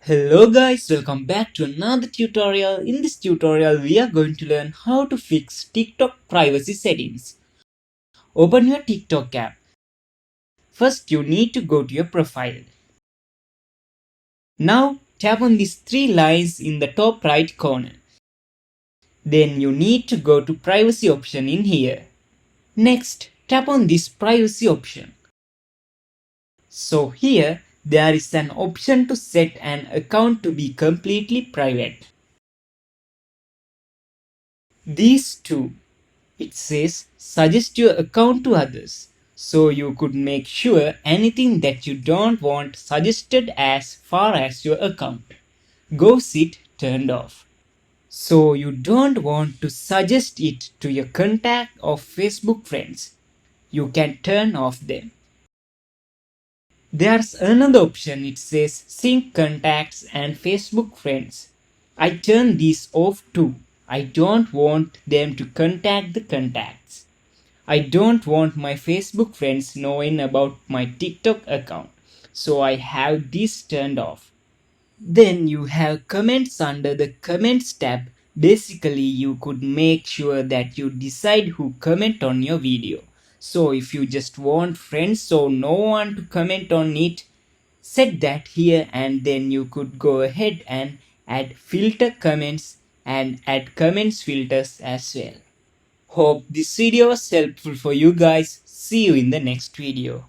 Hello guys, welcome back to another tutorial. In this tutorial, we are going to learn how to fix TikTok privacy settings. Open your TikTok app. First, you need to go to your profile. Now, tap on these three lines in the top right corner. Then you need to go to privacy option in here. Next, tap on this privacy option. So here, there is an option to set an account to be completely private. These two. It says suggest your account to others. So you could make sure anything that you don't want suggested as far as your account goes it turned off. So you don't want to suggest it to your contact or Facebook friends. You can turn off them. There's another option, it says sync contacts and Facebook friends. I turn these off too. I don't want them to contact the contacts. I don't want my Facebook friends knowing about my TikTok account, so I have this turned off. Then you have comments under the comments tab. Basically, you could make sure that you decide who comment on your video. So if you just want friends so no one to comment on it, set that here, and then you could go ahead and add filter comments and add comments filters as well. Hope this video was helpful for you guys. See you in the next video.